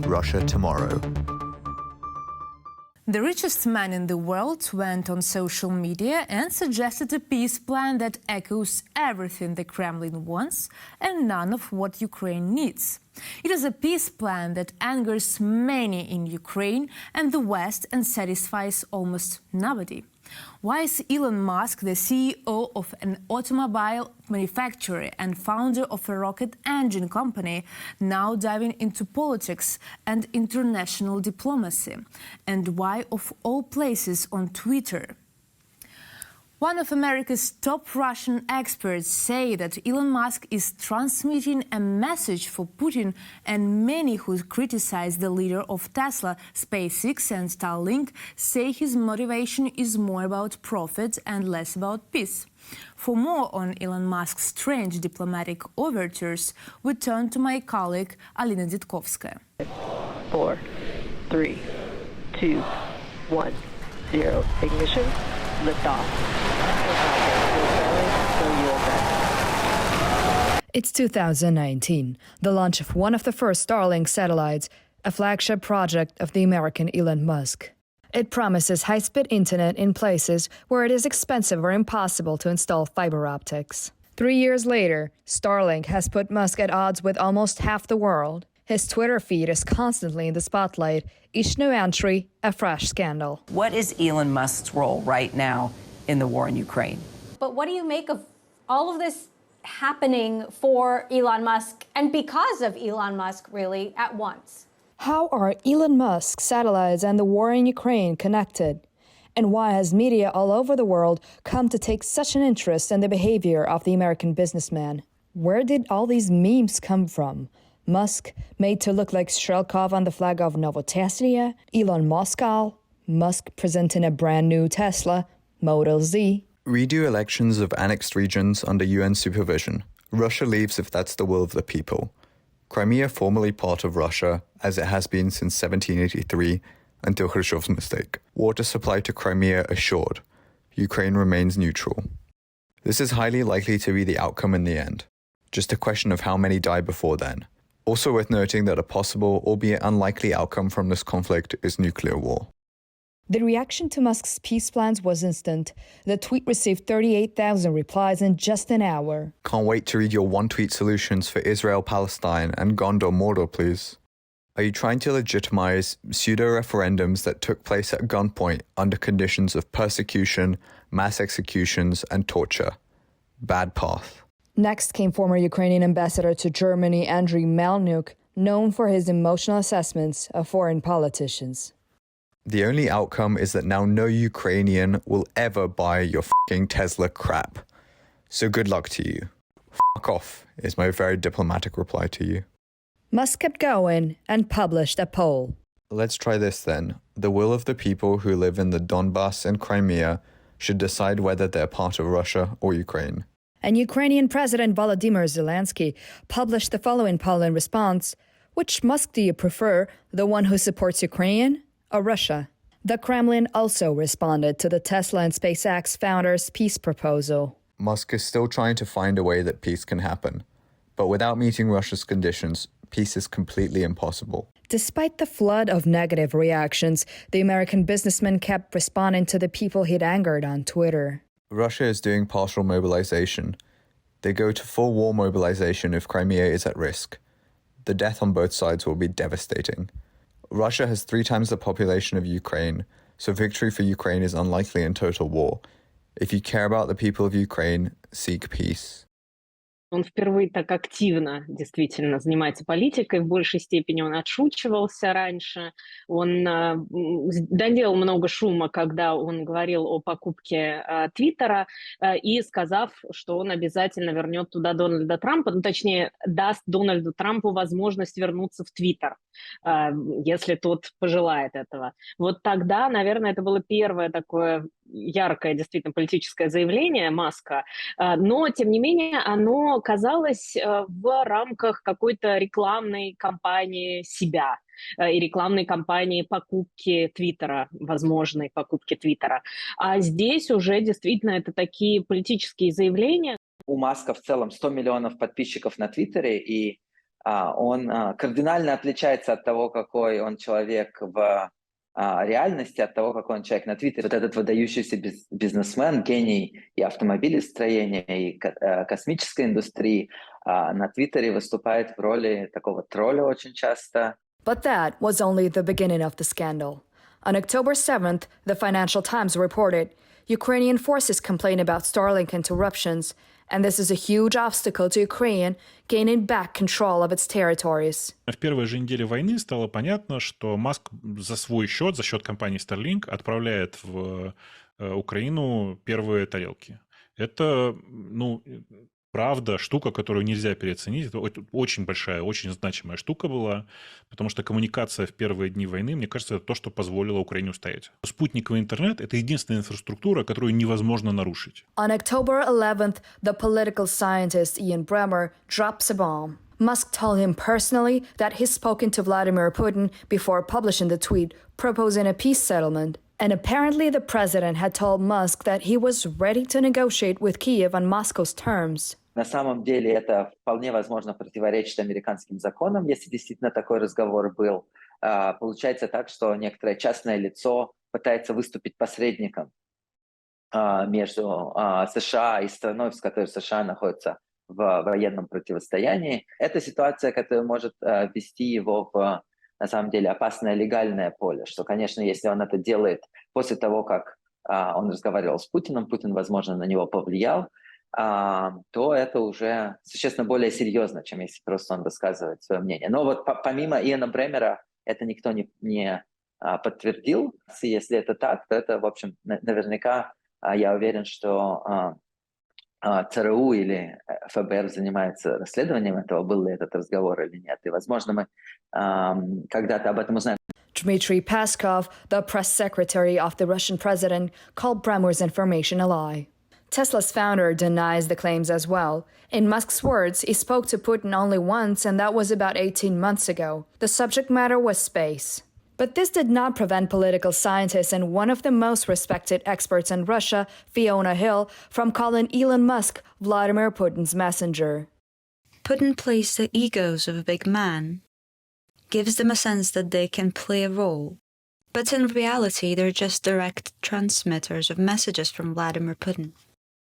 Russia tomorrow. The richest man in the world went on social media and suggested a peace plan that echoes everything the Kremlin wants and none of what Ukraine needs. It is a peace plan that angers many in Ukraine and the West and satisfies almost nobody. Why is Elon Musk, the CEO of an automobile manufacturer and founder of a rocket engine company, now diving into politics and international diplomacy? And why, of all places, on Twitter? One of America's top Russian experts say that Elon Musk is transmitting a message for Putin, and many who criticize the leader of Tesla, SpaceX and Starlink say his motivation is more about profit and less about peace. For more on Elon Musk's strange diplomatic overtures, we turn to my colleague Alina Ditkovskaya. 4, 3, 2, 1, 0. Ignition. Liftoff. It's 2019, the launch of one of the first Starlink satellites, a flagship project of the American Elon Musk. It promises high-speed internet in places where it is expensive or impossible to install fiber optics. 3 years later, Starlink has put Musk at odds with almost half the world. His Twitter feed is constantly in the spotlight, each new entry a fresh scandal. What is Elon Musk's role right now in the war in Ukraine? But what do you make of all of this happening for Elon Musk and because of Elon Musk, really, at once? How are Elon Musk's satellites and the war in Ukraine connected? And why has media all over the world come to take such an interest in the behavior of the American businessman? Where did all these memes come from? Musk made to look like Shrelkov on the flag of Novoteslia, Elon Moscow, Musk presenting a brand new Tesla, Model Z. Redo elections of annexed regions under UN supervision. Russia leaves if that's the will of the people. Crimea formally part of Russia, as it has been since 1783, until Khrushchev's mistake. Water supply to Crimea assured. Ukraine remains neutral. This is highly likely to be the outcome in the end. Just a question of how many die before then. Also worth noting that a possible, albeit unlikely, outcome from this conflict is nuclear war. The reaction to Musk's peace plans was instant. The tweet received 38,000 replies in just an hour. Can't wait to read your one-tweet solutions for Israel, Palestine, and Gondor, Mordor, please. Are you trying to legitimize pseudo-referendums that took place at gunpoint under conditions of persecution, mass executions, and torture? Bad path. Next came former Ukrainian ambassador to Germany, Andriy Melnyuk, known for his emotional assessments of foreign politicians. The only outcome is that now no Ukrainian will ever buy your f***ing Tesla crap. So good luck to you. Fuck off is my very diplomatic reply to you. Musk kept going and published a poll. Let's try this then. The will of the people who live in the Donbass and Crimea should decide whether they're part of Russia or Ukraine. And Ukrainian President Volodymyr Zelensky published the following poll in response: which Musk do you prefer, the one who supports Ukraine or Russia? The Kremlin also responded to the Tesla and SpaceX founders' peace proposal. Musk is still trying to find a way that peace can happen. But without meeting Russia's conditions, peace is completely impossible. Despite the flood of negative reactions, the American businessman kept responding to the people he'd angered on Twitter. Russia is doing partial mobilization. They go to full war mobilization if Crimea is at risk. The death on both sides will be devastating. Russia has 3 times the population of Ukraine, so victory for Ukraine is unlikely in total war. If you care about the people of Ukraine, seek peace. Он впервые так активно действительно занимается политикой. В большей степени он отшучивался раньше. Он доделал много шума, когда он говорил о покупке Твиттера, и сказав, что он обязательно вернет туда Дональда Трампа, ну, точнее, даст Дональду Трампу возможность вернуться в Твиттер, если тот пожелает этого. Вот тогда, наверное, это было первое такое яркое действительно политическое заявление Маска, но, тем не менее, оно казалось в рамках какой-то рекламной кампании себя и рекламной кампании покупки Твиттера, возможной покупки Твиттера. А здесь уже действительно это такие политические заявления. У Маска в целом 100 миллионов подписчиков на Твиттере, и он кардинально отличается от того, какой он человек в реальности, от того, какой он человек на Твиттере. Вот этот выдающийся бизнесмен, гений и автомобилестроения, и космической индустрии, на Твиттере выступает в роли такого тролля очень часто. But that was only the beginning of the scandal. On October 7th, the Financial Times reported Ukrainian forces complain about Starlink interruptions, and this is a huge obstacle to Ukraine gaining back control of its territories. В первой же неделе войны стало понятно, что Маск за свой счет, за счет компании Starlink, отправляет в Украину первые тарелки. Это, правда, штука, которую нельзя переоценить. Это очень большая, очень значимая штука была, потому что коммуникация в первые дни войны, мне кажется, это то, что позволило Украине устоять. Спутниковый интернет — это единственная инфраструктура, которую невозможно нарушить. On October 11th, the political scientist Ian Bremmer drops a bomb. Musk told him personally that he's spoken to Vladimir Putin before publishing the tweet proposing a peace settlement. And apparently the president had told Musk that he was ready to negotiate with Kyiv on Moscow's terms. На самом деле это вполне возможно противоречит американским законам, если действительно такой разговор был. Получается так, что некоторое частное лицо пытается выступить посредником между США и страной, с которой США находится в военном противостоянии. Это ситуация, которая может ввести его в, на самом деле, опасное легальное поле, что, конечно, если он это делает после того, как он разговаривал с Путиным, Путин, возможно, на него повлиял, то это уже существенно более серьезно, чем если просто он высказывает свое мнение. Но вот помимо Иэна Бремера это никто не подтвердил. Если это так, то это, в общем, наверняка, я уверен, что ЦРУ или ФБР занимается расследованием этого, был ли этот разговор или нет. И, возможно, мы когда-то об этом узнаем. Dmitry Peskov, the press secretary of the Russian president, called Bremer's information a lie. Tesla's founder denies the claims as well. In Musk's words, he spoke to Putin only once, and that was about 18 months ago. The subject matter was space. But this did not prevent political scientists and one of the most respected experts in Russia, Fiona Hill, from calling Elon Musk Vladimir Putin's messenger. Putin plays the egos of a big man, gives them a sense that they can play a role. But in reality, they're just direct transmitters of messages from Vladimir Putin.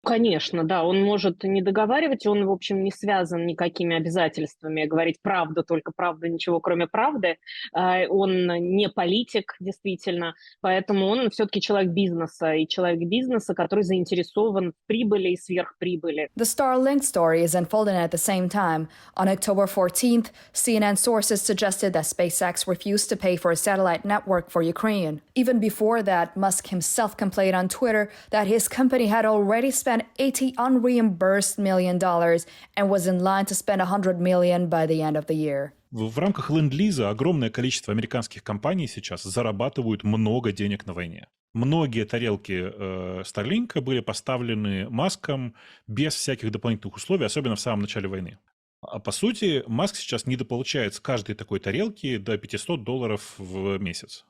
Конечно, да, он может не договаривать, он, в общем, не связан никакими обязательствами говорить правду, только правду, ничего кроме правды. Он не политик, действительно, поэтому он все-таки человек бизнеса, и человек бизнеса, который заинтересован в прибыли и сверхприбыли. The Starlink story is unfolding at the same time. On October 14th, CNN sources suggested that SpaceX refused to pay for a satellite network for Ukraine. Even before that, Musk himself complained on Twitter that his company had already spent $80 unreimbursed million and was in line to spend $100 million by the end of the year. В рамках ленд-лиза огромное количество американских компаний сейчас зарабатывают много денег на войне. Многие тарелки Starlink были поставлены Маском без всяких дополнительных условий, особенно в самом начале войны. А по сути, Маск сейчас недополучает с каждой такой тарелки до $500 в месяц.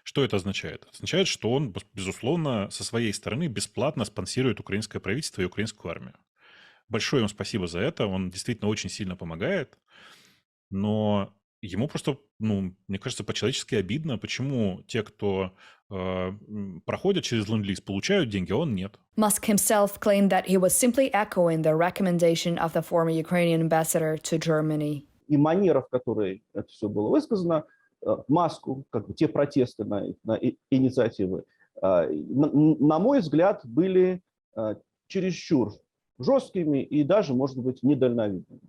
Что это означает? Это означает, что он, безусловно, со своей стороны бесплатно спонсирует украинское правительство и украинскую армию. Большое ему спасибо за это, он действительно очень сильно помогает, но ему просто, мне кажется, по-человечески обидно, почему те, кто проходят через ленд-лиз, получают деньги, а он нет. Musk himself claimed that he was simply echoing the recommendation of the former Ukrainian ambassador to Germany. И манера, в которой это все было высказано, Маску, те протесты на инициативы, на мой взгляд, были чересчур жесткими и даже, может быть, недальновидными.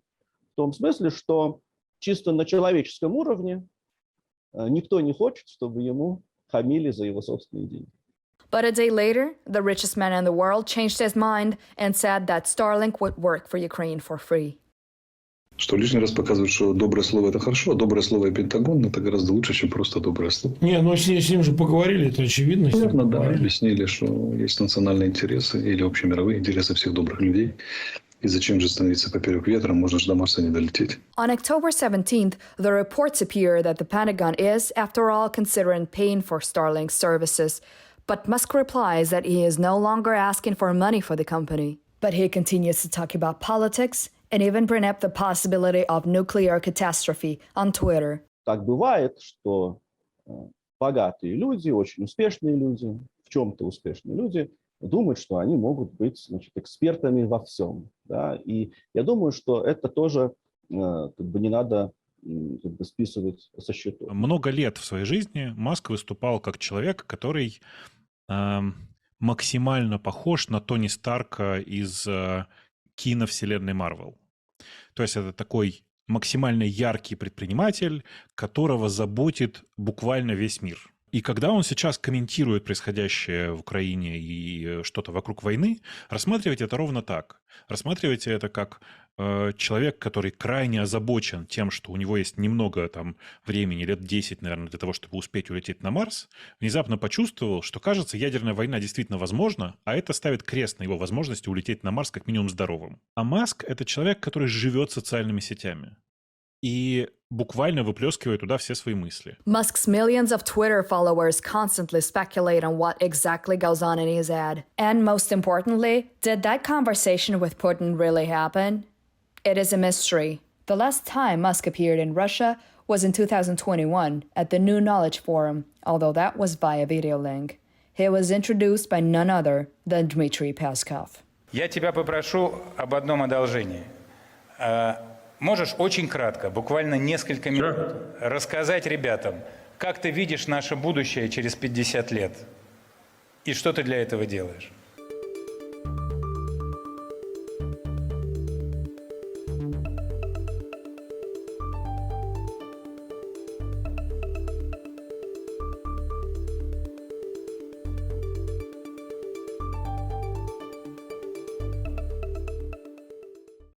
В том смысле, что чисто на человеческом уровне никто не хочет, чтобы ему хамили за его собственные деньги. But a day later, the richest man in the world changed his mind and said that Starlink would work for Ukraine for free. Что лишний раз показывает, что доброе слово – это хорошо, а доброе слово и Пентагон – это гораздо лучше, чем просто доброе слово. Не, с ним же поговорили, это очевидно. Наверное, да, объяснили, что есть национальные интересы или общемировые интересы всех добрых людей. И зачем же становиться поперек ветра, можно же до Марса не долететь. On October 17th, the reports appear that the Pentagon is, after all, considering paying for Starlink services. But Musk replies that he is no longer asking for money for the company. But he continues to talk about politics and even bring up the possibility of nuclear catastrophe on Twitter. Так бывает, что богатые люди, очень успешные люди, в чем-то успешные люди, думают, что они могут быть, значит, экспертами во всем. Да? И я думаю, что это тоже как бы не надо как бы списывать со счетов. Много лет в своей жизни Маск выступал как человек, который максимально похож на Тони Старка из киновселенной Марвел. То есть это такой максимально яркий предприниматель, которого заботит буквально весь мир. И когда он сейчас комментирует происходящее в Украине и что-то вокруг войны, рассматривайте это ровно так. Рассматривайте это как человек, который крайне озабочен тем, что у него есть немного там времени, лет 10, наверное, для того, чтобы успеть улететь на Марс, внезапно почувствовал, что, кажется, ядерная война действительно возможна, а это ставит крест на его возможности улететь на Марс как минимум здоровым. А Маск — это человек, который живет социальными сетями и буквально выплескивает туда все свои мысли. Musk's millions of Twitter followers constantly speculate on what exactly goes on in his head. And most importantly, did that conversation with Putin really happen? It is a mystery. The last time Musk appeared in Russia was in 2021 at the New Knowledge Forum, although that was via video link. He was introduced by none other than Dmitry Peskov. Я тебя попрошу об одном одолжении. Можешь очень кратко, буквально несколько минут, рассказать ребятам, как ты видишь наше будущее через 50 лет и что ты для этого делаешь?